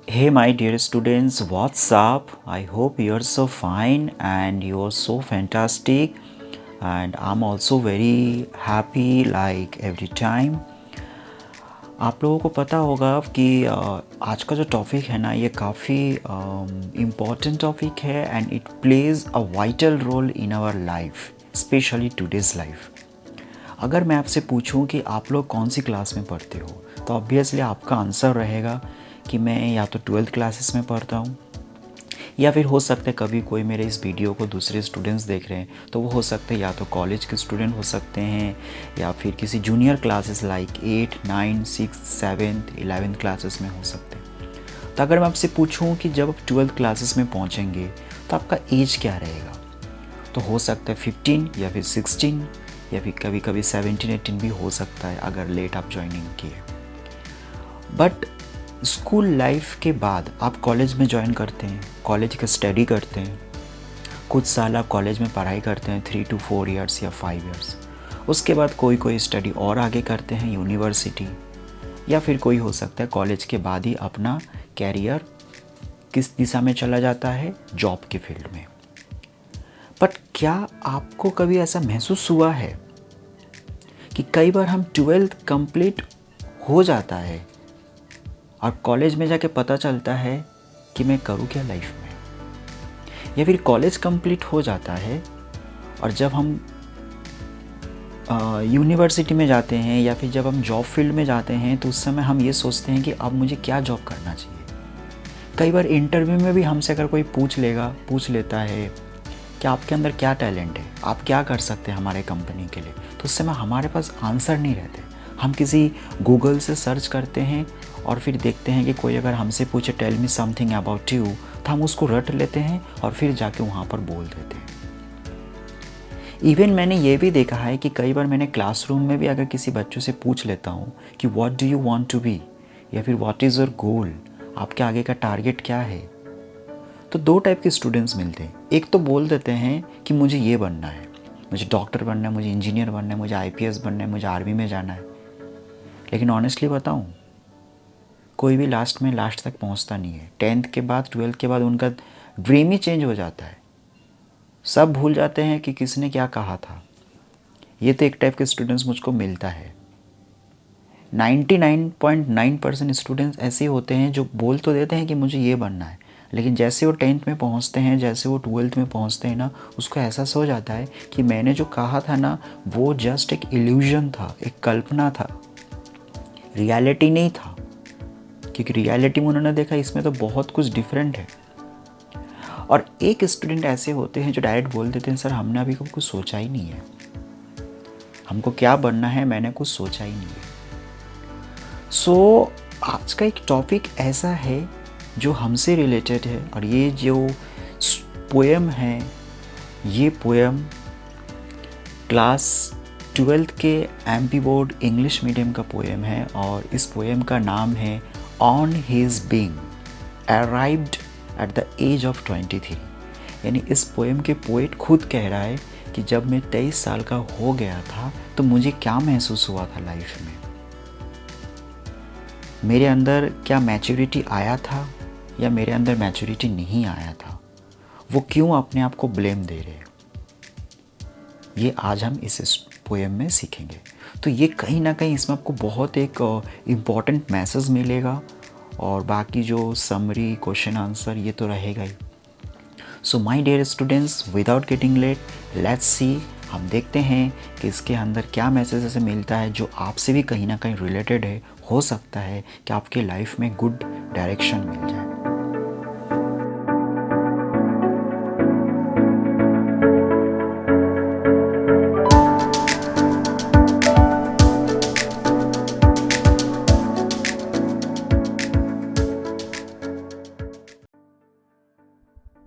Hey, my dear students, what's up? I hope you're so fine and you're so fantastic. And I'm also very happy like every time. आप लोगों को पता होगा कि आज का जो टॉपिक है ना ये काफ़ी इम्पॉर्टेंट टॉपिक है and it plays a vital role in our life, specially today's life. अगर मैं आपसे पूछूं कि आप लोग कौन सी क्लास में पढ़ते हो तो ऑब्वियसली आपका आंसर रहेगा कि मैं या तो 12th क्लासेस में पढ़ता हूँ, या फिर हो सकता है कभी कोई मेरे इस वीडियो को दूसरे स्टूडेंट्स देख रहे हैं तो वो हो सकते हैं या तो कॉलेज के स्टूडेंट हो सकते हैं या फिर किसी जूनियर क्लासेस लाइक 8, 9, 6, 7, 11 क्लासेस में हो सकते हैं। तो अगर मैं आपसे पूछूं कि जब आप 12th क्लासेस में पहुंचेंगे तो आपका एज क्या रहेगा, तो हो सकता है 15 या फिर 16 या फिर कभी कभी 17, 18 भी हो सकता है अगर लेट आप ज्वाइनिंग किए। बट स्कूल लाइफ के बाद आप कॉलेज में ज्वाइन करते हैं, कॉलेज का स्टडी करते हैं, कुछ साल आप कॉलेज में पढ़ाई करते हैं 3 to 4 ईयर्स या 5 ईयर्स। उसके बाद कोई कोई स्टडी और आगे करते हैं यूनिवर्सिटी, या फिर कोई हो सकता है कॉलेज के बाद ही अपना कैरियर किस दिशा में चला जाता है, जॉब के फील्ड में। बट क्या आपको कभी ऐसा महसूस हुआ है कि कई बार हम 12th कंप्लीट हो जाता है और कॉलेज में जाके पता चलता है कि मैं करूँ क्या लाइफ में, या फिर कॉलेज कंप्लीट हो जाता है और जब हम यूनिवर्सिटी में जाते हैं या फिर जब हम जॉब फील्ड में जाते हैं तो उस समय हम ये सोचते हैं कि अब मुझे क्या जॉब करना चाहिए। कई बार इंटरव्यू में भी हमसे अगर कोई पूछ लेता है कि आपके अंदर क्या टैलेंट है, आप क्या कर सकते हैं हमारे कंपनी के लिए, तो उस समय हमारे पास आंसर नहीं रहते। हम किसी गूगल से सर्च करते हैं और फिर देखते हैं कि कोई अगर हमसे पूछे tell me something about you, तो हम उसको रट लेते हैं और फिर जाके वहाँ पर बोल देते हैं। इवन मैंने ये भी देखा है कि कई बार मैंने क्लासरूम में भी अगर किसी बच्चों से पूछ लेता हूँ कि what do you want to be, या फिर व्हाट इज़ योर गोल, आपके आगे का टारगेट क्या है, तो दो टाइप के स्टूडेंट्स मिलते हैं। एक तो बोल देते हैं कि मुझे ये बनना है, मुझे डॉक्टर बनना है, मुझे इंजीनियर बनना है, मुझे आईपीएस बनना है, मुझे आर्मी में जाना है। लेकिन ऑनेस्टली बताऊं, कोई भी लास्ट तक पहुंचता नहीं है। 10th के बाद 12th के बाद उनका ड्रीम ही चेंज हो जाता है। सब भूल जाते हैं कि किसने क्या कहा था। ये तो एक टाइप के स्टूडेंट्स मुझको मिलता है। 99.9% स्टूडेंट्स ऐसे होते हैं जो बोल तो देते हैं कि मुझे ये बनना है, लेकिन जैसे वो 10th में पहुंचते हैं, जैसे वो 12th में पहुंचते हैं ना, उसको एहसास हो जाता है कि मैंने जो कहा था ना वो जस्ट एक इल्यूजन था, एक कल्पना था, रियलिटी नहीं था। क्योंकि रियलिटी में उन्होंने देखा इसमें तो बहुत कुछ डिफरेंट है। और एक स्टूडेंट ऐसे होते हैं जो डायरेक्ट बोल देते हैं सर हमने अभी कुछ सोचा ही नहीं है, हमको क्या बनना है मैंने कुछ सोचा ही नहीं है। सो आज का एक टॉपिक ऐसा है जो हमसे रिलेटेड है, और ये जो पोएम है, ये पोएम क्लास 12th के एमपी बोर्ड इंग्लिश मीडियम का पोएम है, और इस पोएम का नाम है on his being arrived at the age of 23। यानी इस पोएम के पोएट खुद कह रहा है कि जब मैं 23 साल का हो गया था तो मुझे क्या महसूस हुआ था लाइफ में, मेरे अंदर क्या मैच्योरिटी आया था या मेरे अंदर मैच्योरिटी नहीं आया था, वो क्यों अपने आप को ब्लेम दे रहे हैं, ये आज हम इस पोएम में सीखेंगे। तो ये कहीं ना कहीं इसमें आपको बहुत एक इम्पॉर्टेंट मैसेज मिलेगा, और बाकी जो समरी क्वेश्चन आंसर ये तो रहेगा ही। So my dear students, without getting late, let's see, हम देखते हैं कि इसके अंदर क्या मैसेज ऐसे मिलता है जो आपसे भी कहीं ना कहीं रिलेटेड है। हो सकता है कि आपके लाइफ में गुड डायरेक्शन मिल जाए।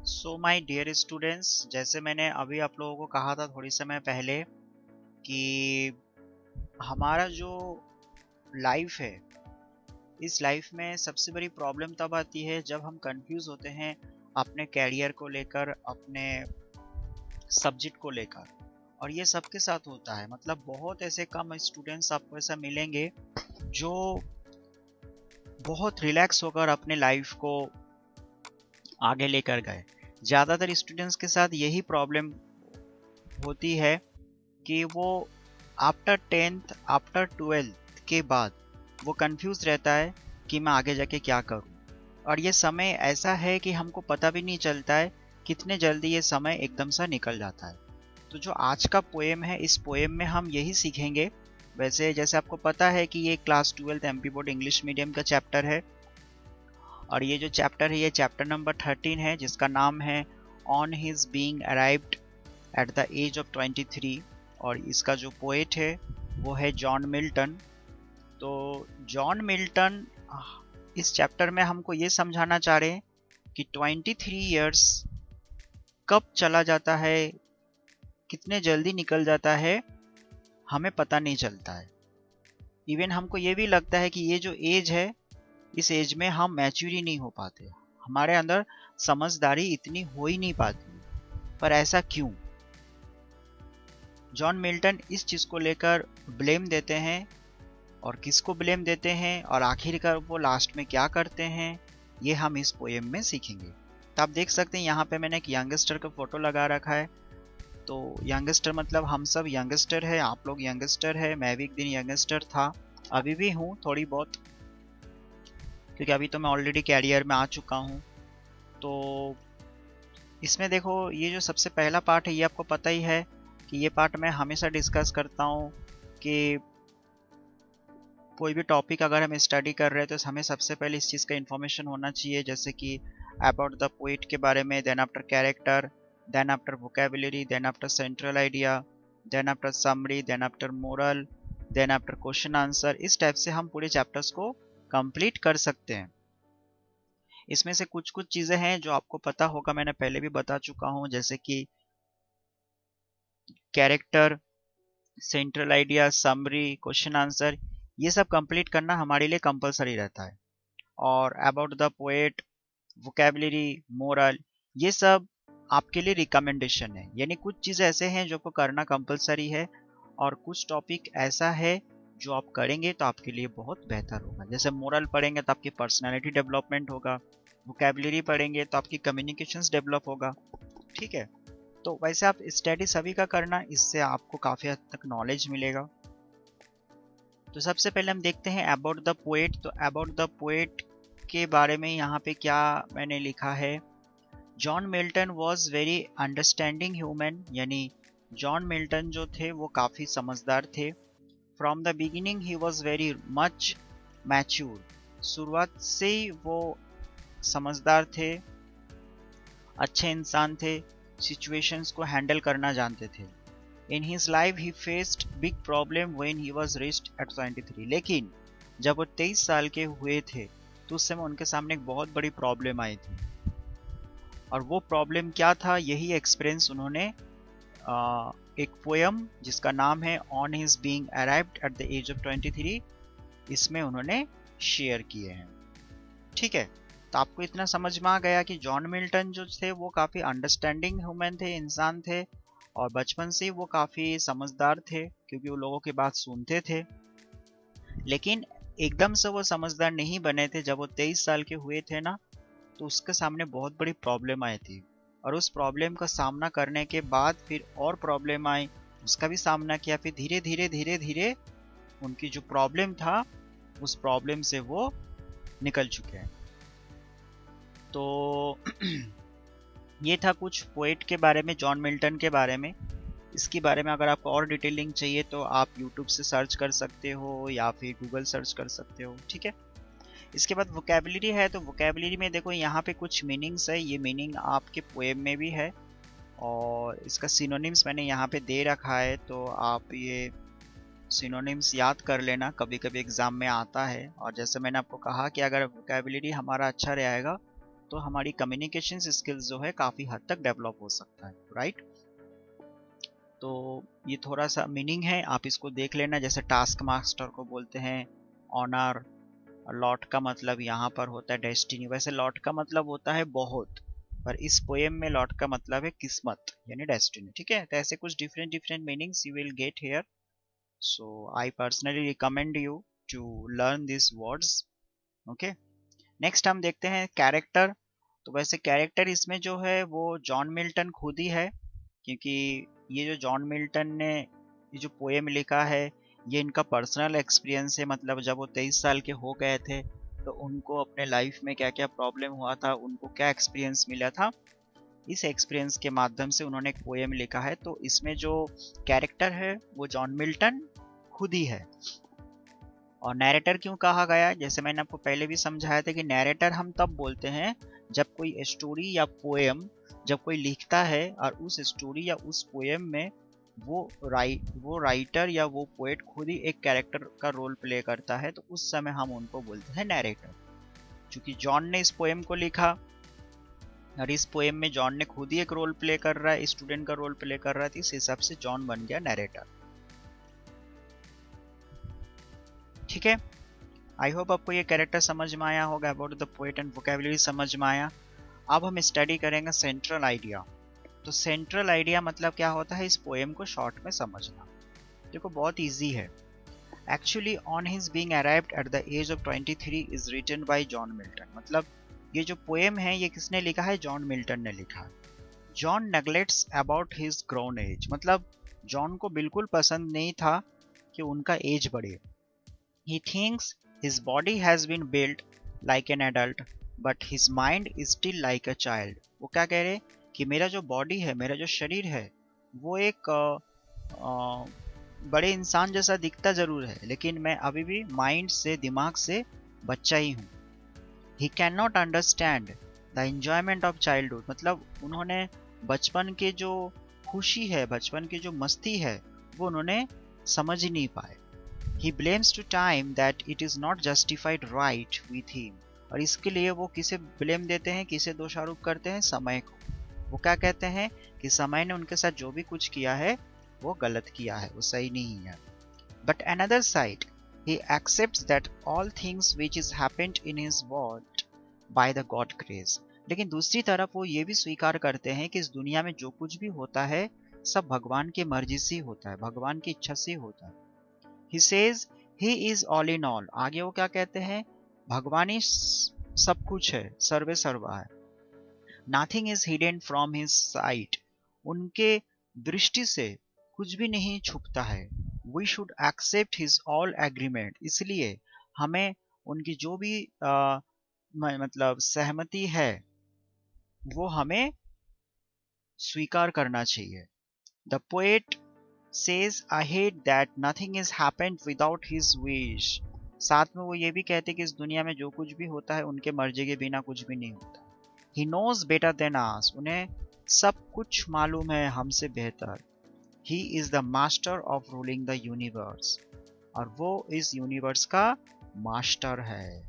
सो माय डियर स्टूडेंट्स, जैसे मैंने अभी आप लोगों को कहा था थोड़ी समय पहले कि हमारा जो लाइफ है, इस लाइफ में सबसे बड़ी प्रॉब्लम तब आती है जब हम कंफ्यूज होते हैं अपने कैरियर को लेकर, अपने सब्जेक्ट को लेकर। और ये सबके साथ होता है, मतलब बहुत ऐसे कम स्टूडेंट्स आपको ऐसा मिलेंगे जो बहुत रिलैक्स होकर अपने लाइफ को आगे लेकर गए। ज़्यादातर स्टूडेंट्स के साथ यही प्रॉब्लम होती है कि वो आफ्टर 10th आफ्टर 12th के बाद वो कंफ्यूज रहता है कि मैं आगे जाके क्या करूं। और ये समय ऐसा है कि हमको पता भी नहीं चलता है कितने जल्दी ये समय एकदम सा निकल जाता है। तो जो आज का पोएम है, इस पोएम में हम यही सीखेंगे। वैसे जैसे आपको पता है कि ये class 12th MP board English medium का चैप्टर है, और ये जो चैप्टर है ये चैप्टर नंबर 13 है, जिसका नाम है on his being arrived at the age of 23। और इसका जो पोएट है वो है जॉन मिल्टन। तो जॉन मिल्टन इस चैप्टर में हमको ये समझाना चाह रहे हैं कि 23 इयर्स कब चला जाता है, कितने जल्दी निकल जाता है, हमें पता नहीं चलता है। इवन हमको ये भी लगता है कि ये जो एज है, इस एज में हम मैच्योर ही नहीं हो पाते, हमारे अंदर समझदारी इतनी हो ही नहीं पाती। पर ऐसा क्यों? जॉन मिल्टन इस चीज़ को लेकर ब्लेम देते हैं, और किसको ब्लेम देते हैं और आखिरकार वो लास्ट में क्या करते हैं, ये हम इस पोएम में सीखेंगे। तो आप देख सकते हैं यहाँ पे मैंने एक यंगस्टर का फोटो लगा रखा है। तो यंगस्टर मतलब हम सब यंगस्टर है, आप लोग यंगस्टर है, मैं भी एक दिन यंगस्टर था, अभी भी हूँ थोड़ी बहुत, क्योंकि अभी तो मैं ऑलरेडी कैरियर में आ चुका हूँ। तो इसमें देखो, ये जो सबसे पहला पार्ट है ये आपको पता ही है कि ये पार्ट मैं हमेशा डिस्कस करता हूँ कि कोई भी टॉपिक अगर हम स्टडी कर रहे हैं तो हमें सबसे पहले इस चीज़ का इन्फॉर्मेशन होना चाहिए, जैसे कि अबाउट द पोइट के बारे में, then after character, then after vocabulary, then after central idea, then after summary, then after moral, then after question answer. इस टाइप से हम पूरे चैप्टर्स को कंप्लीट कर सकते हैं। इसमें से कुछ कुछ चीज़ें हैं जो आपको पता होगा, मैंने पहले भी बता चुका हूँ, जैसे कि character, central idea, summary, question answer, ये सब कंप्लीट करना हमारे लिए कंपलसरी रहता है। और about the poet, vocabulary, moral, ये सब आपके लिए रिकमेंडेशन है, यानी कुछ चीज़ ऐसे हैं जो आपको करना कंपलसरी है, और कुछ टॉपिक ऐसा है जो आप करेंगे तो आपके लिए बहुत बेहतर होगा। जैसे मोरल पढ़ेंगे तो आपकी पर्सनालिटी डेवलपमेंट होगा, वोकेबुलरी पढ़ेंगे तो आपकी कम्युनिकेशंस डेवलप होगा। ठीक है, तो वैसे आप स्टडी सभी का करना, इससे आपको काफ़ी हद तक नॉलेज मिलेगा। तो सबसे पहले हम देखते हैं अबाउट द पोएट। तो अबाउट द पोएट के बारे में यहाँ पे क्या मैंने लिखा है, John Milton was very understanding human, यानी जॉन मिल्टन जो थे वो काफ़ी समझदार थे। From the beginning he was very much mature, शुरुआत से ही वो समझदार थे, अच्छे इंसान थे, सिचुएशंस को हैंडल करना जानते थे। In his life he faced big problem when he was reached eight 23। लेकिन जब वो 23 साल के हुए थे तो उस समय उनके सामने एक बहुत बड़ी प्रॉब्लम आई थी, और वो प्रॉब्लम क्या था, यही एक्सपीरियंस उन्होंने एक पोयम जिसका नाम है on his being arrived at the age of 23, इसमें उन्होंने शेयर किए हैं। ठीक है, तो आपको इतना समझ में आ गया कि जॉन मिल्टन जो थे वो काफ़ी अंडरस्टैंडिंग ह्यूमन थे, इंसान थे, और बचपन से वो काफ़ी समझदार थे क्योंकि वो लोगों की बात सुनते थे। लेकिन एकदम से वो समझदार नहीं बने थे, जब वो 23 साल के हुए थे ना, तो उसके सामने बहुत बड़ी प्रॉब्लम आई थी, और उस प्रॉब्लम का सामना करने के बाद फिर और प्रॉब्लम आई, उसका भी सामना किया, फिर धीरे धीरे धीरे धीरे उनकी जो प्रॉब्लम था उस प्रॉब्लम से वो निकल चुके हैं। तो ये था कुछ पोएट के बारे में, जॉन मिल्टन के बारे में। इसके बारे में अगर आपको और डिटेलिंग चाहिए तो आप यूट्यूब से सर्च कर सकते हो या फिर गूगल सर्च कर सकते हो। ठीक है, इसके बाद वोकेबुलरी है। तो वोकेबुलरी में देखो यहाँ पे कुछ मीनिंग्स है, ये मीनिंग आपके पोएम में भी है, और इसका सिनोनिम्स मैंने यहाँ पे दे रखा है, तो आप ये सिनोनिम्स याद कर लेना, कभी कभी एग्जाम में आता है। और जैसे मैंने आपको कहा कि अगर वोकेबुलरी हमारा अच्छा रहेगा तो हमारी कम्युनिकेशन स्किल्स जो है काफ़ी हद तक डेवलप हो सकता है, राइट। तो ये थोड़ा सा मीनिंग है, आप इसको देख लेना। जैसे टास्क मास्टर को बोलते हैं ऑनर, लॉट का मतलब यहाँ पर होता है डेस्टिनी। वैसे लॉट का मतलब होता है बहुत, पर इस पोएम में लॉट का मतलब है किस्मत यानी डेस्टिनी। ठीक है, तो ऐसे कुछ different different meanings you will get here. So I personally recommend you to learn this words. Okay, next हम देखते हैं कैरेक्टर। तो वैसे कैरेक्टर इसमें जो है वो जॉन मिल्टन खुद ही है, क्योंकि ये जो जॉन मिल्टन ने ये जो पोएम लिखा है ये इनका पर्सनल एक्सपीरियंस है। मतलब जब वो 23 साल के हो गए थे तो उनको अपने लाइफ में क्या क्या प्रॉब्लम हुआ था, उनको क्या एक्सपीरियंस मिला था, इस एक्सपीरियंस के माध्यम से उन्होंने एक पोएम लिखा है। तो इसमें जो कैरेक्टर है वो जॉन मिल्टन खुद ही है। और नैरेटर क्यों कहा गया, जैसे मैंने आपको पहले भी समझाया था कि नैरेटर हम तब बोलते हैं जब कोई स्टोरी या पोएम जब कोई लिखता है और उस स्टोरी या उस पोएम में वो राइटर या वो पोएट खुद ही एक कैरेक्टर का रोल प्ले करता है, तो उस समय हम उनको बोलते हैं नैरेटर। क्योंकि जॉन ने इस पोएम को लिखा और इस पोएम में जॉन ने खुद ही एक रोल प्ले कर रहा है, स्टूडेंट का रोल प्ले कर रहा है, तो इस हिसाब से जॉन बन गया नैरेटर। ठीक है, आई होप आपको ये कैरेक्टर समझ में आया होगा, about the poet and vocabulary समझ में आया। अब हम स्टडी करेंगे सेंट्रल आइडिया। तो सेंट्रल आइडिया मतलब क्या होता है, इस पोएम को शॉर्ट में समझना। देखो बहुत इजी है। Actually on his being arrived at the age of 23 is written by John Milton. मतलब ये जो पोएम है ये किसने लिखा है, जॉन मिल्टन ने लिखा। John neglects about his grown age. मतलब जॉन को बिल्कुल पसंद नहीं था कि उनका एज बढ़े। He thinks his body has been built like an adult, but his mind is still like a child. वो क्या कह रहे कि मेरा जो बॉडी है, मेरा जो शरीर है, वो एक बड़े इंसान जैसा दिखता जरूर है, लेकिन मैं अभी भी माइंड से, दिमाग से बच्चा ही हूँ। He cannot understand the enjoyment of childhood. मतलब उन्होंने बचपन के जो खुशी है, बचपन की जो मस्ती है, वो उन्होंने समझ ही नहीं पाए। He blames to time that it is not justified right with him. और इसके लिए वो किसे ब्लेम देते हैं, किसे दोषारोप करते हैं, समय को। वो क्या कहते हैं कि समय ने उनके साथ जो भी कुछ किया है वो गलत किया है, वो सही नहीं है। But another side, he accepts that all things which is happened in his world by the God grace. लेकिन दूसरी तरफ वो ये भी स्वीकार करते हैं कि इस दुनिया में जो कुछ भी होता है सब भगवान की मर्जी से होता है, भगवान की इच्छा से होता है। He says he is all in all. आगे वो क्या कहते हैं, भगवान ही सब कुछ है, सर्वे सर्वा है। Nothing is hidden from his sight. उनके दृष्टि से कुछ भी नहीं छुपता है। We should accept his all agreement. इसलिए हमें उनकी जो भी मतलब सहमति है वो हमें स्वीकार करना चाहिए। The poet says ahead that nothing is happened without his wish. साथ में वो ये भी कहते कि इस दुनिया में जो कुछ भी होता है उनके मर्जी के बिना कुछ भी नहीं होता। He knows better than us. उन्हें सब कुछ मालूम है हमसे बेहतर। He is the master of ruling the universe. और वो इस यूनिवर्स का मास्टर है।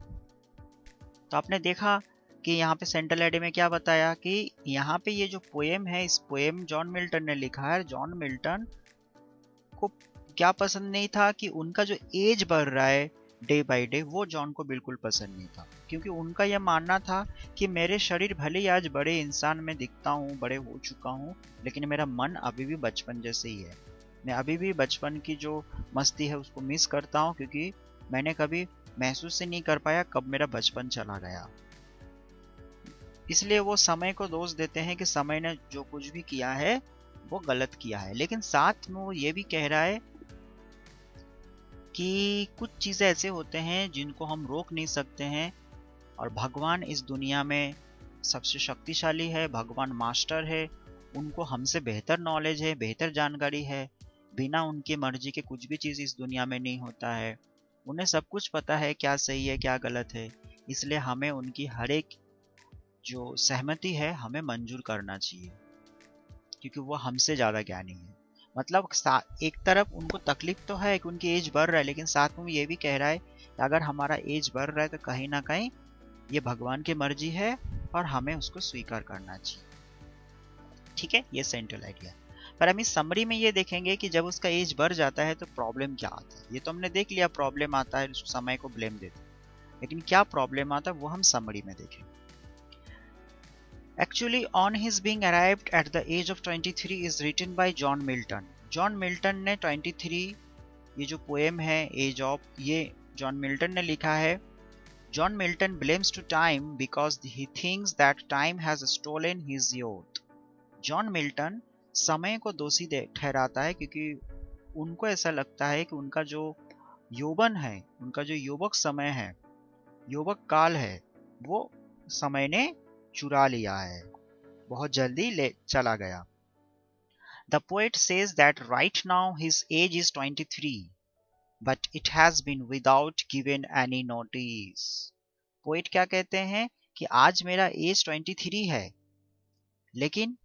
तो आपने देखा कि यहाँ पे सेंट्रल आइडिया में क्या बताया कि यहाँ पे ये जो पोएम है, इस पोएम जॉन मिल्टन ने लिखा है। जॉन मिल्टन को क्या पसंद नहीं था कि उनका जो एज बढ़ रहा है डे बाय डे, वो जॉन को बिल्कुल पसंद नहीं था। क्योंकि उनका यह मानना था कि मेरे शरीर भले ही आज बड़े इंसान में दिखता हूँ, बड़े हो चुका हूँ, लेकिन मेरा मन अभी भी बचपन जैसे ही है। मैं अभी भी बचपन की जो मस्ती है उसको मिस करता हूँ, क्योंकि मैंने कभी महसूस ही नहीं कर पाया कब मेरा बचपन चला गया। इसलिए वो समय को दोष देते हैं कि समय ने जो कुछ भी किया है वो गलत किया है। लेकिन साथ में वो ये भी कह रहा है कि कुछ चीज़ें ऐसे होते हैं जिनको हम रोक नहीं सकते हैं, और भगवान इस दुनिया में सबसे शक्तिशाली है, भगवान मास्टर है, उनको हमसे बेहतर नॉलेज है, बेहतर जानकारी है। बिना उनकी मर्जी के कुछ भी चीज़ इस दुनिया में नहीं होता है। उन्हें सब कुछ पता है क्या सही है क्या गलत है। इसलिए हमें उनकी हर एक जो सहमति है हमें मंजूर करना चाहिए, क्योंकि वो हमसे ज़्यादा ज्ञानी है। मतलब एक तरफ उनको तकलीफ तो है कि उनकी एज बढ़ रहा है, लेकिन साथ में ये भी कह रहा है कि अगर हमारा एज बढ़ रहा है तो कहीं ना कहीं ये भगवान की मर्जी है और हमें उसको स्वीकार करना चाहिए। ठीक है, ये सेंट्रल आइडिया। पर हम इस समरी में ये देखेंगे कि जब उसका एज बढ़ जाता है तो प्रॉब्लम क्या आता है। ये तो हमने देख लिया, प्रॉब्लम आता है, समय को ब्लेम देते हैं, लेकिन क्या प्रॉब्लम आता है वो हम समरी में देखेंगे। Actually, on his being arrived at the age of 23 is written by John Milton. John Milton ने 23 ये जो पोएम है एज ऑफ, ये जॉन मिल्टन ने लिखा है। John Milton blames to time because he thinks that time has stolen his youth. John Milton समय को दोषी ठहराता है क्योंकि उनको ऐसा लगता है कि उनका जो यौवन है, उनका जो युवक समय है, युवक काल है, वो समय ने चुरा लिया है, बहुत जल्दी ले चला गया. The poet says that right now his age is 23, but it has been without given any notice. Poet क्या कहते हैं कि आज मेरा एज 23 है, लेकिन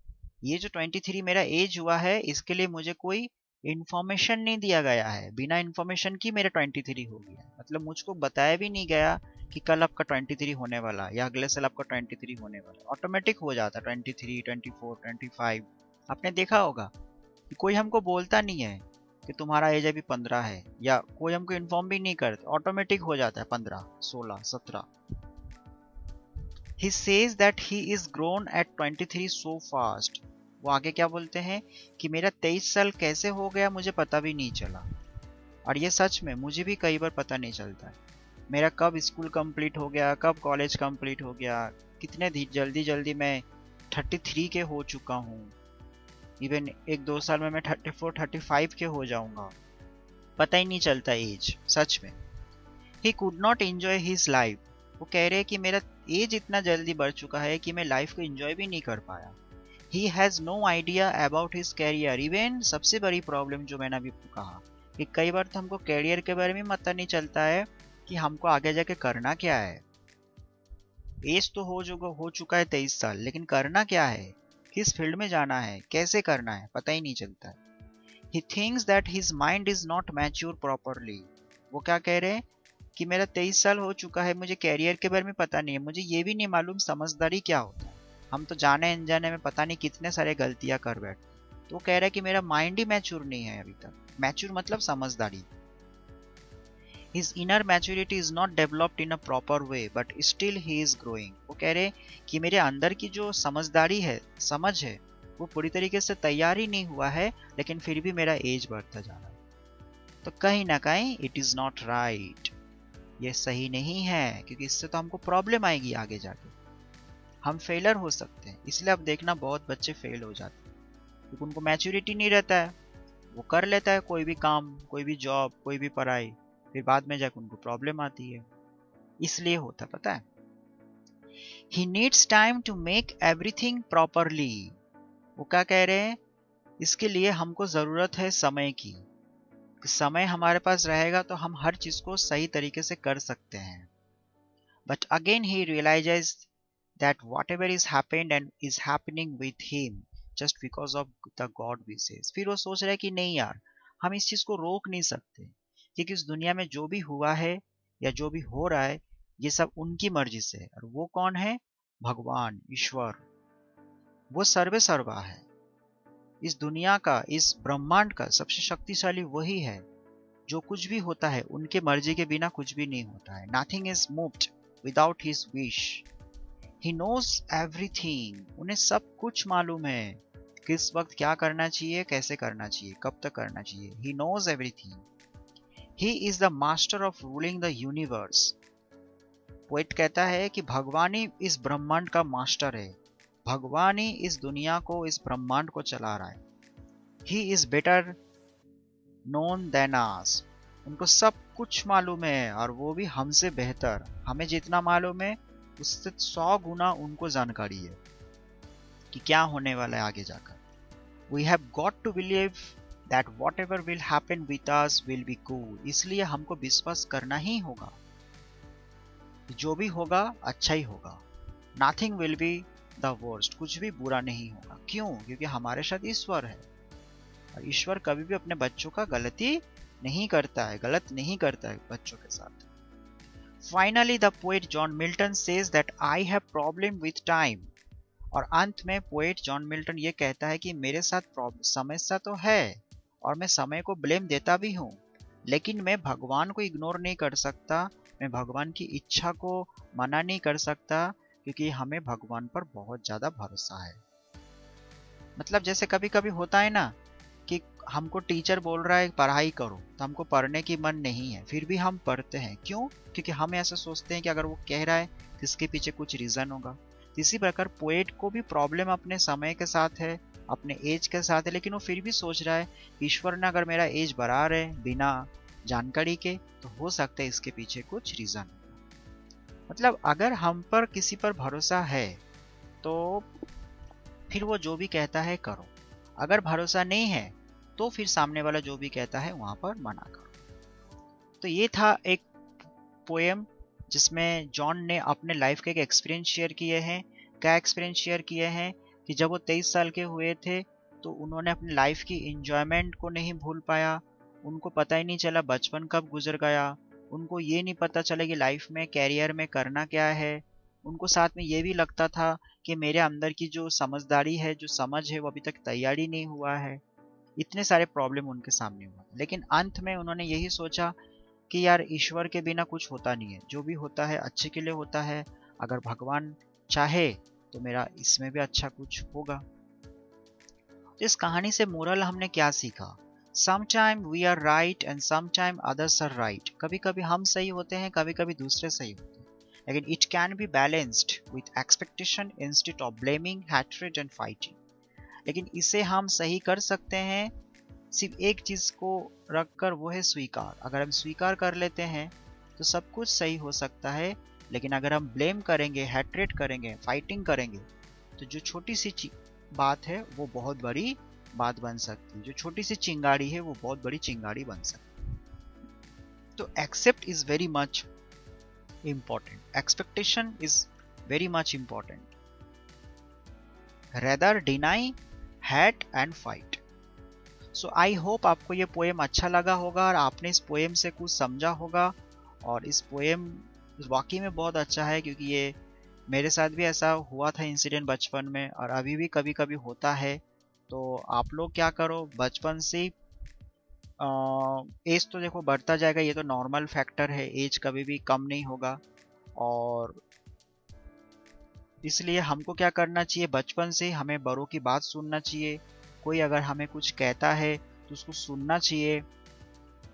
ये जो 23 मेरा एज हुआ है इसके लिए मुझे कोई इंफॉर्मेशन नहीं दिया गया है. बिना इंफॉर्मेशन की मेरा 23 हो गया, मतलब मुझको बताया भी नहीं गया कि कल आपका 23 होने वाला या अगले साल आपका 23 होने वाला. ऑटोमेटिक हो जाता 23, 24, 25. आपने देखा होगा कि कोई हमको बोलता नहीं है कि तुम्हारा एज अभी 15 है, या कोई हमको इन्फॉर्म भी नहीं करता, ऑटोमेटिक हो जाता है 15, 16, 17. He says that he is grown at 23 so fast. वो आगे क्या बोलते हैं कि मेरा 23 साल कैसे हो गया मुझे पता भी नहीं चला. और ये सच में मुझे भी कई बार पता नहीं चलता है मेरा कब स्कूल कंप्लीट हो गया, कब कॉलेज कंप्लीट हो गया, कितने जल्दी जल्दी मैं 33 के हो चुका हूँ. इवन 1-2 साल में मैं 34, 35 के हो जाऊंगा, पता ही नहीं चलता एज, सच में. He could not enjoy his life. वो कह रहे हैं कि मेरा एज इतना जल्दी बढ़ चुका है कि मैं लाइफ को एंजॉय भी नहीं कर पाया. He has no idea about his career. Even सबसे बड़ी प्रॉब्लम जो मैंने अभी कहा कि कई बार तो हमको कैरियर के बारे में पता नहीं चलता है कि हमको आगे जाके करना क्या है. एज तो हो चुका है 23 साल, लेकिन करना क्या है, किस फील्ड में जाना है, कैसे करना है, पता ही नहीं चलता है. He thinks that his mind is not mature properly. वो क्या कह रहे हैं कि मेरा 23 साल हो चुका है, मुझे कैरियर के बारे में पता नहीं है, मुझे ये भी नहीं मालूम समझदारी क्या होता है. हम तो जाने अनजाने में पता नहीं कितने सारे गलतियां कर बैठे. तो वो कह रहा है कि मेरा माइंड ही मैच्योर नहीं है अभी तक. मैच्योर मतलब समझदारी. His inner maturity is not developed in a proper way, but still he is growing. वो कह रहे कि मेरे अंदर की जो समझदारी है, समझ है, वो पूरी तरीके से तैयार ही नहीं हुआ है, लेकिन फिर भी मेरा एज बढ़ता जा रहा है. तो कहीं ना कहीं इट इज नॉट राइट, ये सही नहीं है, क्योंकि इससे तो हमको प्रॉब्लम आएगी आगे जाके, हम फेलर हो सकते हैं. इसलिए अब देखना बहुत बच्चे फेल हो जाते हैं क्योंकि उनको मैच्योरिटी नहीं रहता है. वो कर लेता है कोई भी काम, कोई भी जॉब, कोई भी पढ़ाई, फिर बाद में जाकर उनको प्रॉब्लम आती है. इसलिए होता पता है. He needs time to make everything properly. वो क्या कह रहे हैं, इसके लिए हमको जरूरत है समय की. समय हमारे पास रहेगा तो हम हर चीज को सही तरीके से कर सकते हैं. But again he realizes that whatever is happened and is happening with him just because of the God wishes. फिर वो सोच रहा है कि नहीं यार, हम इस चीज को रोक नहीं सकते, क्योंकि इस दुनिया में जो भी हुआ है या जो भी हो रहा है ये सब उनकी मर्जी से है. और वो कौन है, भगवान, ईश्वर. वो सर्वे सर्वा है. इस दुनिया का, इस ब्रह्मांड का सबसे शक्तिशाली वही है. जो कुछ भी होता है उनके मर्जी के बिना कुछ भी नहीं होता है. Nothing is moved without his wish. He knows everything. उन्हें सब कुछ मालूम है, किस वक्त क्या करना चाहिए, कैसे करना चाहिए, कब तक करना चाहिए. He knows everything. He is the master of ruling the universe. Poet कहता है कि भगवान ही इस ब्रह्मांड का मास्टर है, भगवान ही इस दुनिया को, इस ब्रह्मांड को चला रहा है. He is better known than us. उनको सब कुछ मालूम है और वो भी हमसे बेहतर. हमें जितना मालूम है उससे 100 गुना उनको जानकारी है कि क्या होने वाला है आगे जाकर. We have got to believe that whatever will happen with us will be good. इसलिए हमको विश्वास करना ही होगा, जो भी होगा अच्छा ही होगा. Nothing will be the worst. कुछ भी बुरा नहीं होगा. क्यों? क्योंकि हमारे साथ ईश्वर है और ईश्वर कभी भी अपने बच्चों का गलती नहीं करता है, गलत नहीं करता है बच्चों के साथ. Finally, the poet John Milton says that I have problem with time. और अंत में पोएट जॉन मिल्टन ये कहता है कि मेरे साथ समस्या तो है और मैं समय को ब्लेम देता भी हूँ, लेकिन मैं भगवान को इग्नोर नहीं कर सकता, मैं भगवान की इच्छा को मना नहीं कर सकता, क्योंकि हमें भगवान पर बहुत ज़्यादा भरोसा है. मतलब जैसे कभी कभी होता है ना कि हमको टीचर बोल रहा है पढ़ाई करो, तो हमको पढ़ने की मन नहीं है, फिर भी हम पढ़ते हैं। क्यों? क्योंकि हम ऐसा सोचते हैं कि अगर वो कह रहा है तो इसके पीछे कुछ रीज़न होगा। इसी प्रकार पोएट को भी प्रॉब्लम अपने समय के साथ है, अपने एज के साथ है, लेकिन वो फिर भी सोच रहा है ईश्वर ने अगर मेरा एज बढ़ा रहे बिना जानकारी के, तो हो सकता है इसके पीछे कुछ रीज़न। मतलब अगर हम पर किसी पर भरोसा है तो फिर वो जो भी कहता है करो, अगर भरोसा नहीं है तो फिर सामने वाला जो भी कहता है वहां पर मना करो। तो ये था एक पोएम जिसमें जॉन ने अपने लाइफ के एक एक्सपीरियंस शेयर किए हैं। क्या एक्सपीरियंस शेयर किए हैं कि जब वो 23 साल के हुए थे तो उन्होंने अपनी लाइफ की इंजॉयमेंट को नहीं भूल पाया। उनको पता ही नहीं चला बचपन कब गुजर गया। उनको ये नहीं पता चला कि लाइफ में कैरियर में करना क्या है। उनको साथ में ये भी लगता था कि मेरे अंदर की जो समझदारी है, जो समझ है, वो अभी तक तैयारी नहीं हुआ है। इतने सारे प्रॉब्लम उनके सामने हुआ, लेकिन अंत में उन्होंने यही सोचा कि यार ईश्वर के बिना कुछ होता नहीं है, जो भी होता है अच्छे के लिए होता है। अगर भगवान चाहे तो मेरा इसमें भी अच्छा कुछ होगा। तो इस कहानी से मोरल हमने क्या सीखा? Sometime we are right and sometime others are right. कभी कभी हम सही होते हैं, कभी कभी दूसरे सही होते हैं, लेकिन it can be balanced with expectation instead of blaming, hatred and fighting. लेकिन इसे हम सही कर सकते हैं सिर्फ एक चीज को रखकर, वो है स्वीकार। अगर हम स्वीकार कर लेते हैं तो सब कुछ सही हो सकता है। लेकिन अगर हम ब्लेम करेंगे, हैट्रेट करेंगे, फाइटिंग करेंगे, तो जो छोटी सी बात है वो बहुत बड़ी बात बन सकती है। जो छोटी सी चिंगारी है वो बहुत बड़ी चिंगारी बन सकती है। तो accept is very much important, expectation is very much important, rather deny, hate and fight. So I hope आपको ये पोएम अच्छा लगा होगा और आपने इस पोएम से कुछ समझा होगा। और इस पोएम वाकई में बहुत अच्छा है, क्योंकि ये मेरे साथ भी ऐसा हुआ था इंसिडेंट बचपन में, और अभी भी कभी कभी होता है। तो आप लोग क्या करो, बचपन से एज तो देखो बढ़ता जाएगा, ये तो नॉर्मल फैक्टर है, एज कभी भी कम नहीं होगा। और इसलिए हमको क्या करना चाहिए, बचपन से हमें बड़ों की बात सुनना चाहिए। कोई अगर हमें कुछ कहता है तो उसको सुनना चाहिए,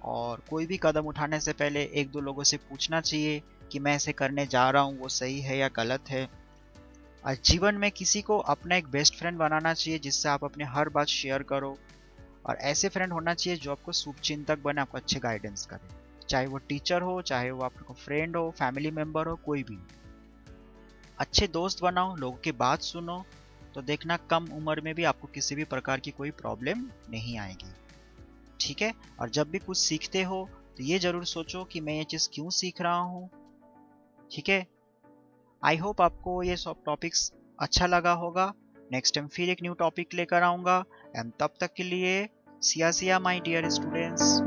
और कोई भी कदम उठाने से पहले एक दो लोगों से पूछना चाहिए कि मैं ऐसे करने जा रहा हूँ वो सही है या गलत है। और जीवन में किसी को अपना एक बेस्ट फ्रेंड बनाना चाहिए, जिससे आप अपने हर बात शेयर करो। और ऐसे फ्रेंड होना चाहिए जो आपको शुभचिंतक बने, आपको अच्छे गाइडेंस करे, चाहे वो टीचर हो, चाहे वो आपको फ्रेंड हो, फैमिली मेम्बर हो, कोई भी। अच्छे दोस्त बनाओ, लोगों की बात सुनो, तो देखना कम उम्र में भी आपको किसी भी प्रकार की कोई प्रॉब्लम नहीं आएगी। ठीक है? और जब भी कुछ सीखते हो तो ये जरूर सोचो कि मैं ये चीज़ क्यों सीख रहा हूँ। ठीक है? आई होप आपको ये सब टॉपिक्स अच्छा लगा होगा। नेक्स्ट टाइम फिर एक न्यू टॉपिक लेकर आऊँगा। एंड तब तक के लिए see ya see ya my dear students.